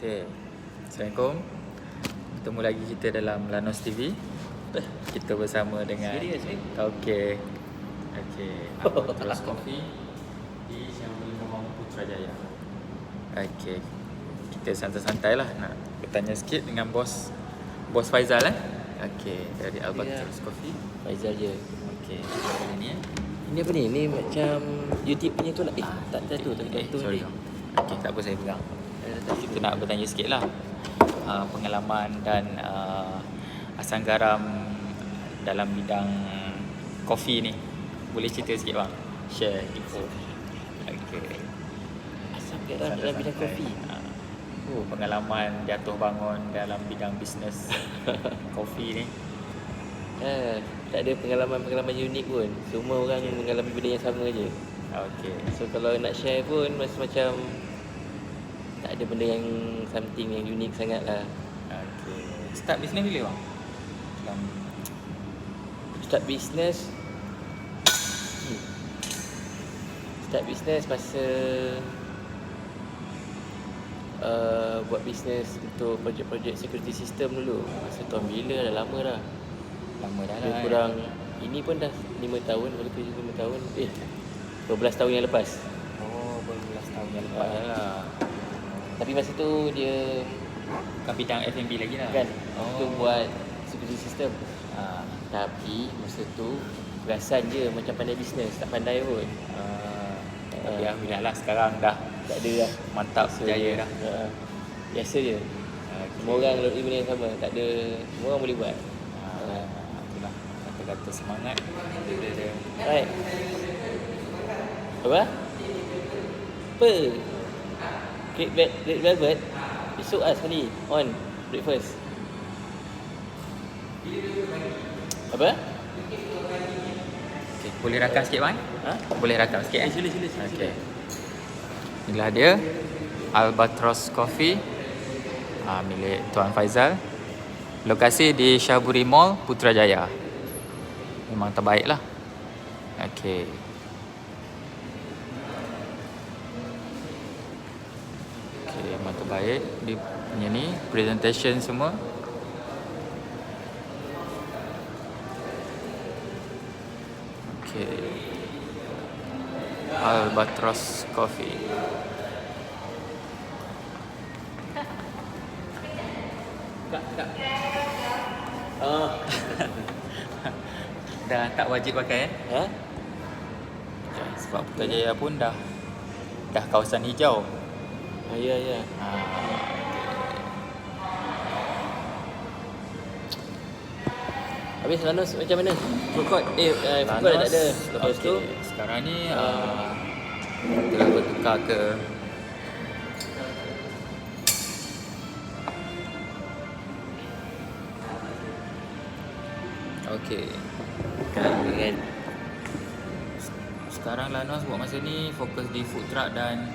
Okay. Assalamualaikum. Bertemu lagi kita dalam Lanos TV. Kita bersama dengan Serius ni? Okay. Albatros Coffee di Syahburi Mall Putrajaya. Okay. Kita santai-santai lah nak bertanya sikit dengan bos Faizal Okay, dari Albatros Coffee. Faizal je. Okay. Apa ni Ini apa ni? Ni macam YouTube punya tu lah. Tak tu. sorry. Okay, tak apa saya pegang. Kita nak bertanya sikit lah pengalaman dan asam garam dalam bidang kopi ni. Boleh cerita sikit bang? Share info. Okay. Asam garam dalam bidang kopi. Pengalaman jatuh bangun dalam bidang bisnes kopi ni. Tak ada pengalaman-pengalaman unik pun. Semua orang mengalami benda yang sama je. Okay. So kalau nak share pun macam tak ada benda yang something yang unik sangat lah. Okay. Start bisnes bila bang? Start business masa buat bisnes untuk projek-projek security system dulu. Masa tahun bila dah lama dah. Lama dah Lebih lah. kurang ini pun dah 5 tahun, baru 5 tahun. 12 tahun yang lepas. Oh, 12 tahun yang lepas lah. Tapi masa tu dia Bukan bidang F&B lagi lah. kan tu buat security system. Tapi masa tu perasan je macam pandai bisnes, tak pandai pun. Tapi alhamdulillah lah sekarang dah Tak ada lah. mantap, berjaya dah. Biasa je. Semua orang lalui benda yang sama. Tak ada, semua orang boleh buat. Itulah kata-kata semangat. Right. Apa? Red Velvet. Esok lah sekali. On. Breakfast. Apa? Okay, boleh rakam sikit bang? Boleh rakam sikit Sila. Okay. Inilah dia Albatros Coffee milik Tuan Faizal. Lokasi di Syahburi Mall Putrajaya. Memang terbaik lah. Okay. Memang terbaik. Dia punya ni presentation semua. Okay. Albatros Coffee. Kak. Dah tak wajib pakai sebab Putrajaya pun dah kawasan hijau. Ya. Habis Lanos macam mana? Food court food court dah tak ada. Lepas tu sekarang ni kita bertukar ke kan. Sekarang Lanos buat masa ni fokus di food truck dan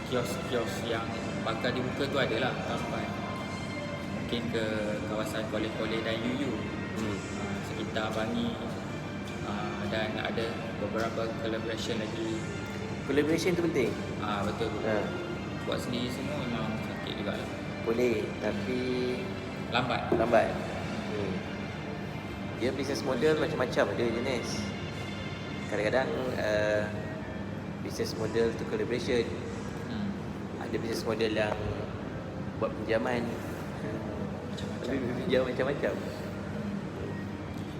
kios-kios yang bakal dibuka tu adalah sampai mungkin ke kawasan Kolej-Kolej dan UU sekitar Bangi, dan ada beberapa collaboration lagi. Collaboration tu penting. Betul. Buat sendiri semua memang sakit juga lah. Boleh, tapi Lambat. Dia business model macam-macam ada jenis. Kadang-kadang business model tu collaboration. Ada business model yang buat pinjaman. Pinjaman macam-macam.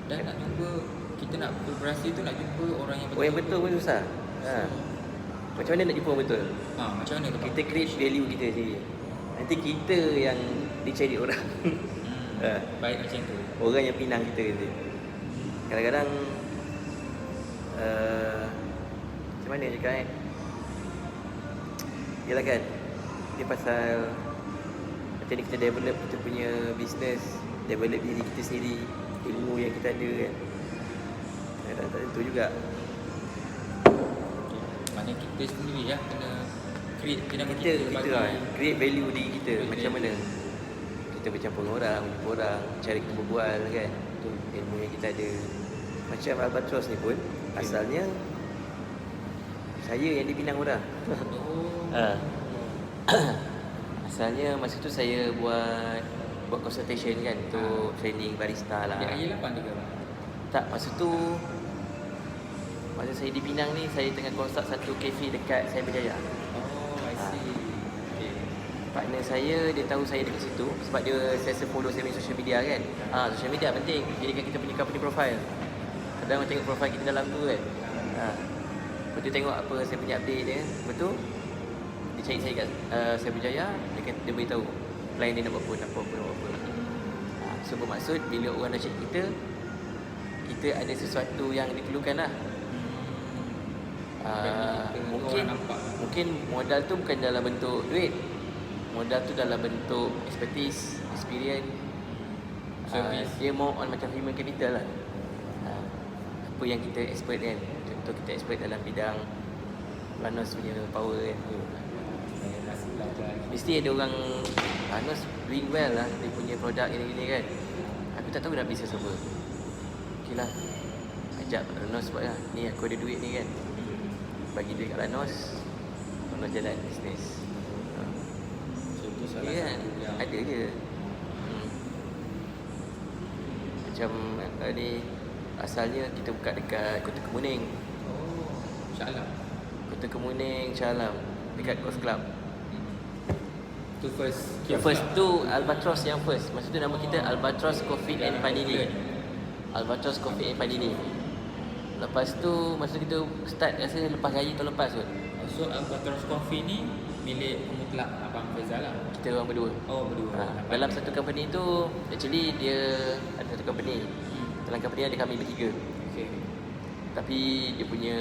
Dan nak jumpa, kita nak kolaborasi tu nak jumpa orang yang betul. Orang yang betul pun susah. Macam mana nak jumpa orang betul? Macam mana tu? Kita create value kita sendiri. Nanti kita yang dicari orang. Baik macam tu. Orang yang pinang kita nanti. Kadang-kadang macam mana cakap Yelah kan, dia pasal macam ni kita develop kita punya business, develop diri kita sendiri, ilmu yang kita ada kan. Tak tentu juga. Mana kita sendiri lah kena create Kita bagi lah, create value diri kita. Macam mana kita bercampur dengan orang, jumpa orang, cara kita berbual kan. Tu ilmu yang kita ada. Macam Albatros ni pun asalnya saya yang dipinang orang. Asalnya masa tu saya buat consultation kan untuk training barista lah. Dia air 8 juga bang. Tak, masa saya di Penang ni, saya tengah construct satu kafe dekat Cyber Jaya. Oh, I see. Okay. Partner saya, dia tahu saya dekat situ sebab dia sentiasa follow saya punya social media kan. Social media penting. Jadikan kita punya company profile. Kadang orang tengok profile kita dalam tu kan. Lepas tu tengok apa saya punya update dia. Betul? Dia cari saya kat saya berjaya. Dia beritahu plan dia nak buat apa. So bermaksud bila orang dah check kita ada sesuatu yang diperlukan lah. Mungkin modal tu bukan dalam bentuk duit. Modal tu dalam bentuk expertise, experience. Dia more on macam human capital lah. Apa yang kita expert kan. Contoh kita expert dalam bidang Lanos punya power kan. Mesti ada orang Lanos doing well lah. Dia punya produk gini-gini kan. Aku tak tahu nak bisnes apa. Okay lah, ajak Lanos buat lah. Ni aku ada duit ni kan. Bagi duit kat Lanos jalan bisnes. So itu salah Ya, satu yang ada je. Macam ni asalnya kita buka dekat Kota Kemuning. Oh, Shah Alam. Kota Kemuning, Shah Alam, dekat Golf Club. Tu first. First tu Albatross yang first. Masa tu nama kita Albatross Coffee and Panini. Albatross Coffee and Panini. Lepas tu masa kita start rasa lepas raya tahun lepas kot. So Albatross Coffee ni milik mutlak Abang Faizal lah. Kita orang berdua. Oh, berdua. Dalam satu company tu actually dia ada satu company. Dalam company ada kami bertiga. Okay. Tapi dia punya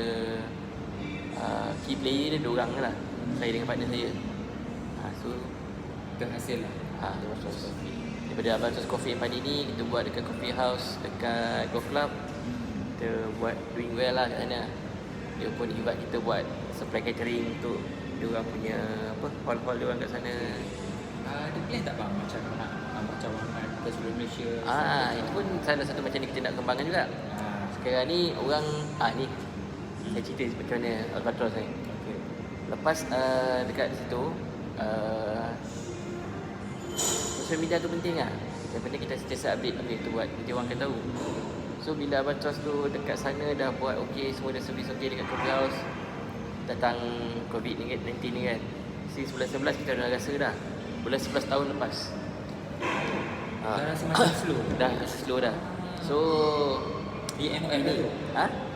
key player dia 2 orang lah. Saya dengan partner saya. So Terhasil lah. Albatross Coffee. Daripada Albatross Coffee and Panini kita buat dekat coffee house dekat Golf Club. Kita buat doing well lah kat sana. Dia pun invite kita buat supply catering untuk dia orang punya hall-hall dia orang kat sana. Ada plan tak bang macam nak cawangan ke seluruh Malaysia? Itu pun salah satu macam ni kita nak kembangkan juga. Sekarang ni orang ni saya cerita macam mana Albatross ni. Okay. Lepas dekat situ social media tu penting lah. Yang penting kita sentiasa update apa yang kita buat, nanti orang akan tahu. So bila Albatross tu dekat sana dah buat okey, semua dah servis okey dekat coffee house, datang COVID-19 ni kan. Since bulan 11 kita dah rasa dah. Bulan 11 tahun lepas. Dah rasa macam slow. Dah rasa slow dah. So Di MOL tu?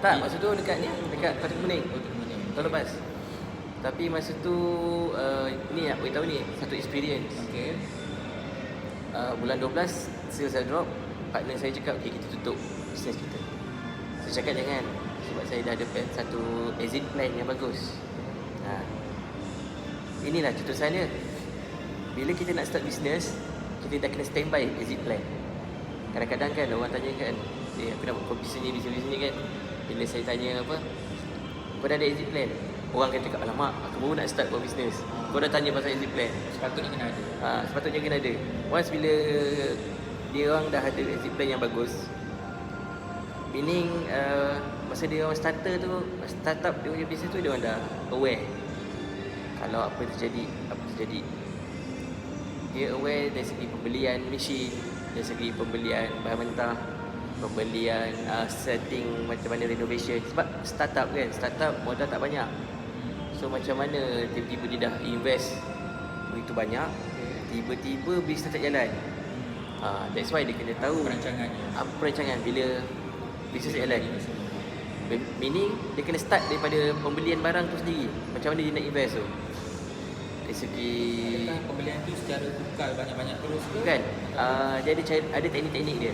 tak, masa tu dekat Kota Kemuning. Oh, Kemuning. Tahun lepas. Tapi masa tu ni aku beritahu ni satu experience. Okay. Bulan 12 sales dah drop. Partner saya cakap okay, kita tutup bisnes kita. Saya cakap jangan, sebab saya dah ada satu exit plan yang bagus. Inilah cetusan dia. Bila kita nak start bisnes, kita dah kena standby exit plan. Kadang-kadang kan orang tanya kan, aku nak buat bisnes ni kan. Bila saya tanya kau dah ada exit plan? Orang kata, alamak, aku baru nak start buat bisnes. Kau dah tanya pasal exit plan. Sepatutnya kena ada. Sepatutnya kena ada. Once bila dia orang dah ada exit plan yang bagus, meaning masa dia orang startup dia punya bisnes tu, dia orang dah aware kalau apa terjadi. Dia aware dari segi pembelian mesin, dari segi pembelian bahan mentah, pembelian setting macam mana renovation. Sebab startup modal tak banyak. So macam mana tiba-tiba dia dah invest begitu banyak, tiba-tiba bisnes tak jalan. That's why dia kena tahu perancangan bila bisnes tak jalan. Meaning dia kena start daripada pembelian barang tu sendiri. Macam mana dia nak invest tu. Dari segi pembelian tu secara tukar banyak-banyak terus ke? Bukan. Dia ada teknik-teknik dia.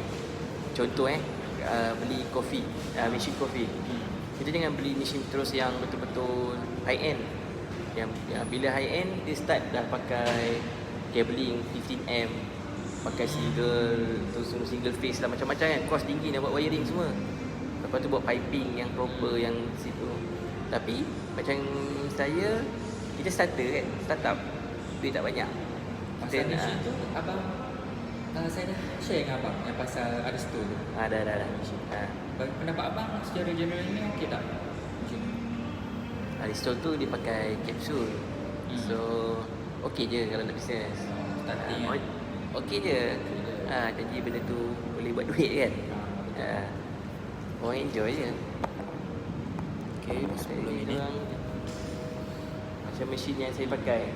Contoh beli kopi, mesin kopi. Kita jangan beli mesin terus yang betul-betul high end. Yang bila high end dia start dah pakai cabling 15 amp, pakai single phase lah, macam-macam kan. Kos tinggi nak buat wiring semua. Lepas tu buat piping yang proper yang situ. Tapi macam saya, kita starter kan, startup, duit tak banyak. Pasal mesin tu abang, saya dah share dengan abang yang pasal ada store tu. Dah. Pendapat abang secara general ni okey tak? Macam Aristo tu dia pakai kapsul. So okey je kalau nak bisnes. Starting kan. Okey je. Janji benda tu boleh buat duit kan. Orang enjoy je. Okay, 10 minit. Macam mesin yang saya pakai,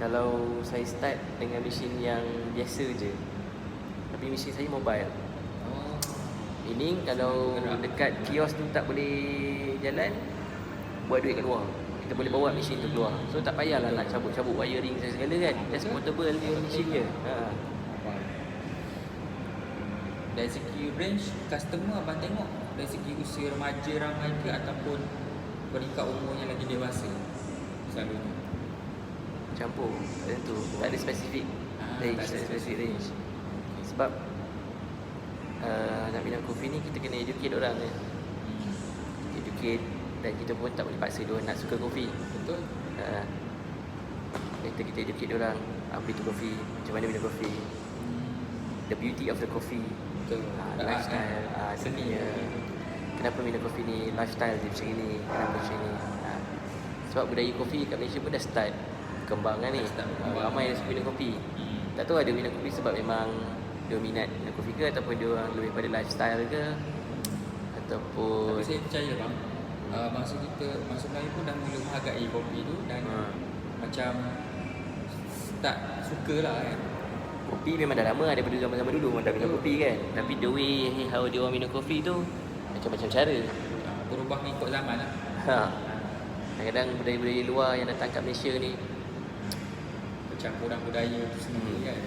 kalau saya start dengan mesin yang biasa je, tapi mesin saya mobile. Oh, Meaning kalau Gerak. dekat kios tu tak boleh jalan, buat duit kat luar. Kita boleh bawa mesin tu keluar. So tak payahlah nak cabut-cabut wiring segala kan. Just portable dia mesin je. dari segi range customer abang tengok dari segi usia remaja ramai ke ataupun peringkat umur yang lagi dewasa selalunya. Campur. Tak tentu. Tak ada spesifik range. tak ada Tak ada spesifik range. Sebab nak minum kopi ni kita kena educate orang ya. Educate, dan kita pun tak boleh paksa dia nak suka kopi. Betul. Kita educate dia orang apa itu kopi, macam mana minum kopi, the beauty of the coffee, Betul. lifestyle, Seni. kenapa minum kopi ni, lifestyle dia macam ni, kenapa macam ni. Sebab budaya kopi kat Malaysia pun dah start berkembang kan ni. Dah start berkembang. Ramai yang suka minum kopi. Tak tahu ada minum kopi sebab memang dia minat minum kopi ke, ataupun dia orang lebih pada lifestyle ke, ataupun Tapi saya percaya bang, bangsa Melayu pun dah mula menghargai kopi tu dan macam tak sukalah kan. kopi memang dah lama, daripada zaman-zaman dulu memang dah minum kopi kan. Tapi the way how dia orang minum kopi tu macam-macam cara. Berubah mengikut zaman lah. Kadang-kadang budaya-budaya luar yang datang kat Malaysia ni, Percampuran budaya tu sendiri kan.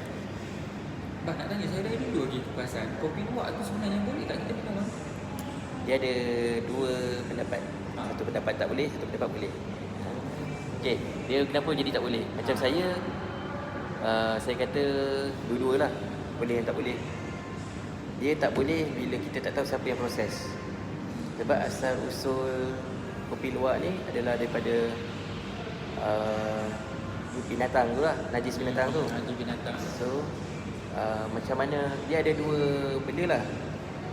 Bang nak tanya, saya dari dulu lagi tu perasan kopi luwak tu sebenarnya boleh tak kita minum bang? dia ada dua pendapat. Satu pendapat tak boleh, satu pendapat boleh. Okey, dia kenapa jadi tak boleh? Macam saya kata dua-dua lah, boleh dan tak boleh. Dia tak boleh bila kita tak tahu siapa yang proses. Sebab asal usul kopi luwak ni adalah daripada binatang tu lah, najis binatang tu. Najis binatang. So macam mana, dia ada dua benda lah.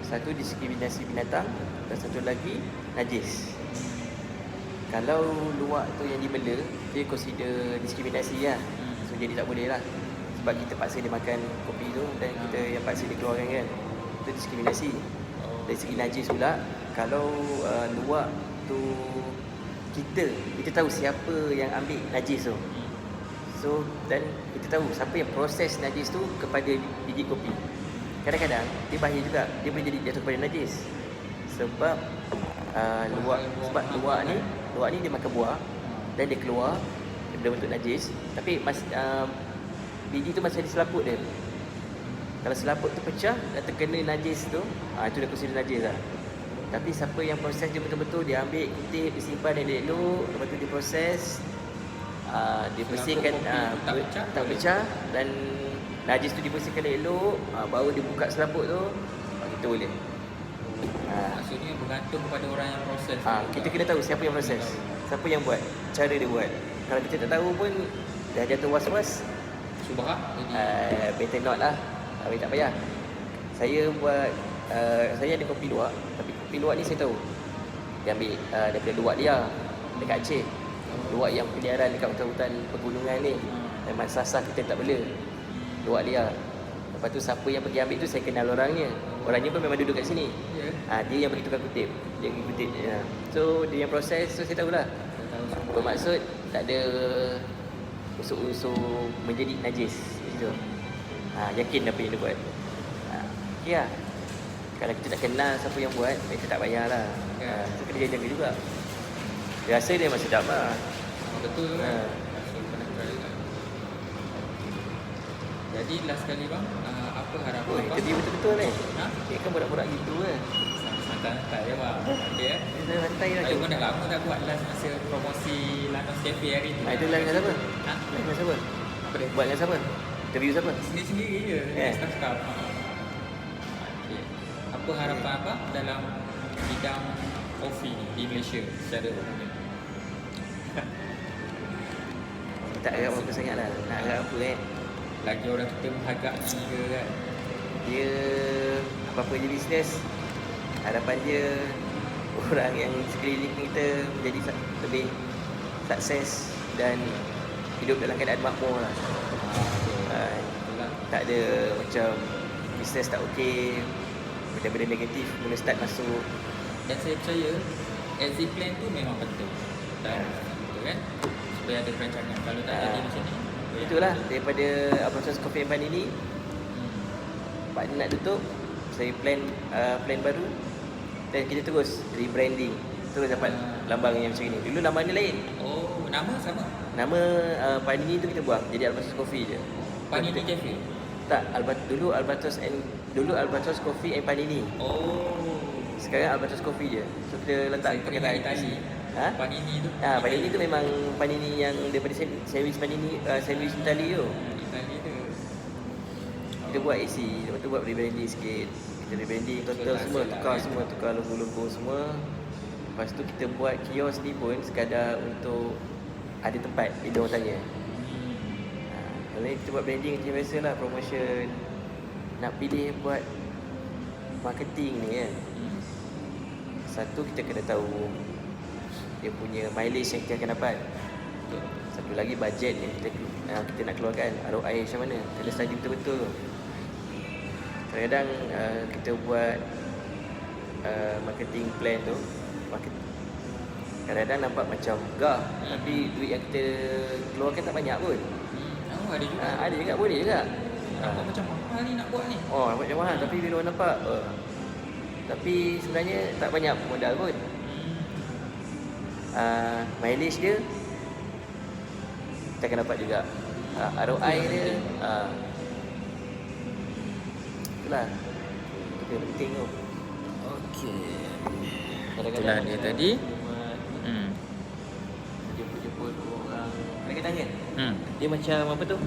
Satu diskriminasi binatang dan satu lagi najis. Kalau luwak tu yang dibela, dia consider diskriminasi lah. So jadi tak boleh lah. Sebab kita paksa dia makan kopi tu dan kita yang paksa dia keluarkan kan. Itu diskriminasi. Dari segi najis pula, kalau luwak tu kita tahu siapa yang ambil najis tu. So dan kita tahu siapa yang proses najis tu kepada biji kopi. Kadang-kadang dia bahaya juga, dia boleh jadi jatuh kepada najis. Sebab luwak ni dia makan buah dan dia keluar daripada bentuk najis, tapi biji tu masih ada selaput dia. Kalau selaput tu pecah dan terkena najis tu, itu dah consider najis lah. Tapi siapa yang proses dia betul-betul, dia ambil, kutip, dia simpan dia elok, lepas tu dia proses, dia bersihkan, tak pecah dan najis tu dibersihkan elok, baru dia buka selaput tu, kita boleh. Maksudnya bergantung kepada orang yang proses. Kita kena tahu siapa yang proses, siapa yang buat, cara dia buat. Kalau kita tak tahu pun dah jatuh was-was, Subah better not lah. Tapi tak payah. Saya buat saya ada kopi luwak, tapi kopi luwak ni saya tahu dia ambil daripada luwak liar dekat Aceh. Luwak yang peliharaan dekat hutan-hutan pegunungan ni, memang sasah kita tak bela. Luwak liar. Lepas tu siapa yang pergi ambil tu saya kenal orangnya. Orangnya pun memang duduk kat sini. Dia yang pergi tukar kutip. Dia pergi kutip. So dia yang proses, so saya tahulah. Bermaksud tak ada unsur-unsur menjadi najis gitu. Yakin apa yang dia buat. Okey lah. Kalau kita tak kenal siapa yang buat, kita tak payahlah. So kena jaga juga. Dia rasa dia masih sedap lah. Betul kan? Jadi last kali bang, apa harapan bang? Interview betul-betul ni. Dia kan borak-borak gitu kan. Santai-santai ya bang. Okay Dia santai lah. Saya pun dah lama tak buat last masa promosi Lanos Cafe hari tu. Itu live dengan siapa? Live dengan siapa? Apa dia? Buat dengan siapa? Interview siapa? Sendiri-sendiri je. Staff-staff. Okay. Apa harapan abang dalam bidang kopi ni di Malaysia secara umum? Tak harap apa sangat lah. Nak harap apa Lagi orang kita menghargai ke kan? Dia apa-apa je bisnes, harapan dia orang yang sekeliling kita menjadi lebih sukses dan hidup dalam keadaan makmur lah. Tak ada macam bisnes tak okey, benda-benda negatif mula start masuk. Dan saya percaya exit plan tu memang penting. Dan betul kan? Supaya ada perancangan. Kalau tak jadi macam ni. Itulah daripada Albatross Coffee and Panini. Pak nak tutup, saya plan baru dan kita terus rebranding. Terus dapat lambang yang macam ni. Dulu lambang dia lain. Oh, nama sama? Nama Panini tu kita buang jadi Albatross Coffee je. Panini Cafe? Tak, dulu Albatross Coffee and Panini. Oh. Sekarang Albatross Coffee je. So kita letak perkataan Itali. Ha? Panini tu? Panini tu memang Panini yang daripada sandwich Panini, sandwich Itali tu. Itali tu. Kita buat AC, lepas tu buat rebranding sikit. Kita rebranding total semua, tukar logo-logo semua. Lepas tu kita buat kios ni pun sekadar untuk ada tempat bila orang tanya. Kalau kita buat branding macam biasa lah, promotion. Nak pilih buat marketing ni kan. Satu, kita kena tahu dia punya mileage yang kita akan dapat. Satu lagi, bajet yang kita nak keluarkan, ROI macam mana, kena study betul-betul. Kadang-kadang kita buat marketing plan tu, kadang-kadang nampak macam megah, tapi duit yang kita keluarkan tak banyak pun. Ada juga. Ada juga, boleh juga. Nampak macam mahal ni nak buat ni. Nampak macam mahal, tapi bila orang nampak tapi sebenarnya tak banyak modal pun. Mileage dia kita akan dapat juga. ROI dia itulah itu yang penting tu. Okey. Kadang-kadang Itulah dia tadi. Jemput-jemput orang. Kadang-kadang kan dia macam apa tu?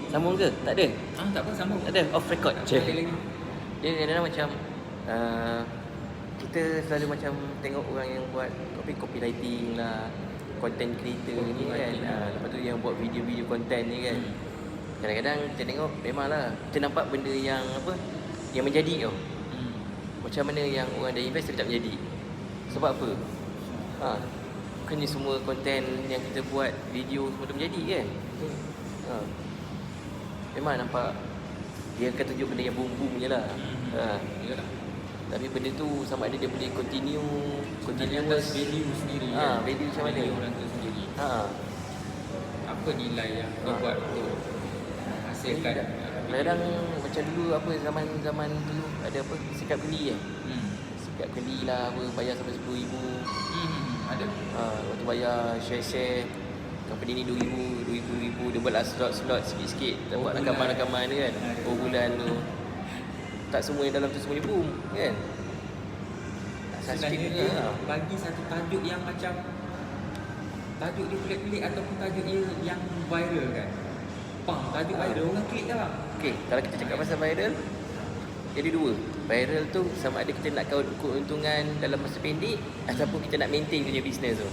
Sambung ke? Tak ada. Tak apa, sambung. Tak ada, off record. Cik. Lagi. Dia kadang-kadang macam kita selalu macam tengok orang yang buat copywriting lah, content creator ni kan. Lepas tu yang buat video-video content ni kan. Kadang-kadang kita tengok memanglah kita nampak benda yang apa yang menjadi tau. Macam mana yang orang dah invest tapi tak menjadi. Sebab apa? Bukannya semua content yang kita buat video semua tu menjadi kan. Memang nampak dia akan tunjuk benda yang boom-boom je lah. Yalah. Tapi benda tu sama ada dia boleh continuous value sendiri. Value macam mana? Value orang tu sendiri. Apa nilai yang kau buat untuk hasilkan? Kadang macam dulu apa zaman dulu ada apa sikap geli kan. Sikap geli lah apa bayar sampai RM10,000. Ada. Waktu bayar share company ni RM2,000 dia buatlah slot sikit-sikit dapat rakaman-rakaman dia kan. Per bulan tu. Tak semua yang dalam tu semua ni boom kan. Sebenarnya dia bagi satu tajuk yang macam tajuk dia pelik-pelik ataupun tajuk dia yang viral kan. Tajuk viral orang klik lah. Okey, kalau kita cakap pasal viral jadi dua. Viral tu sama ada kita nak keuntungan dalam masa pendek ataupun kita nak maintain punya bisnes tu.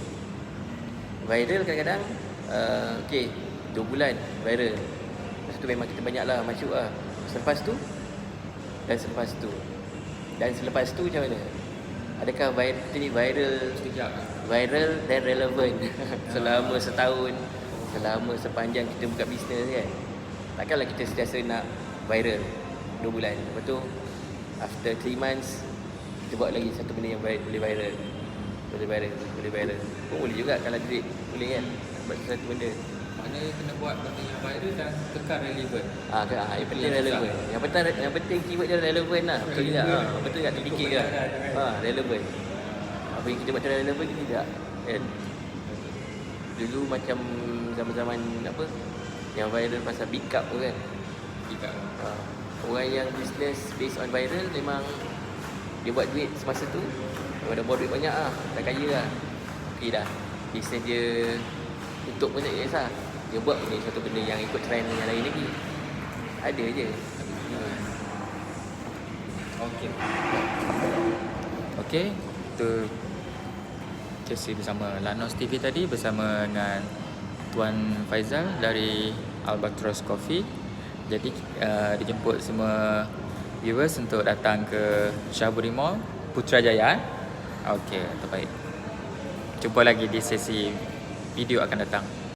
Viral kadang-kadang 2 bulan viral. Lepas tu memang kita banyaklah masuk lah. Selepas tu macam mana? Adakah kita ni viral Sekejap. viral dan relevan selama setahun, selama sepanjang kita buka bisnes kan? Takkanlah kita sentiasa nak viral 2 bulan. Lepas tu after 3 months kita buat lagi satu benda yang boleh viral. Pun boleh juga kalau duit boleh kan buat satu benda. Maknanya kena buat benda yang viral dan kekal relevan. Yang penting relevan. Yang penting keyword dia relevan lah. Betul juga. Betul tak terfikir kan? Relevan. Apa yang kita buat tu relevan ke tidak? Kan? Dulu macam zaman-zaman apa yang viral pasal big cup tu kan. Orang yang business based on viral memang dia buat duit semasa tu. Dia dah buat duit banyak lah. Dah kaya lah. Okey dah. Bisnes dia tutup pun tak kisah. Dia buat benda satu benda yang ikut trend yang lain lagi. Ada je. Okey. Itu kisah bersama Lanos TV tadi bersama dengan Tuan Faizal dari Albatross Coffee. Jadi dijemput semua viewers untuk datang ke Syahburi Mall Putrajaya. Okey, terbaik. Jumpa lagi di sesi video akan datang.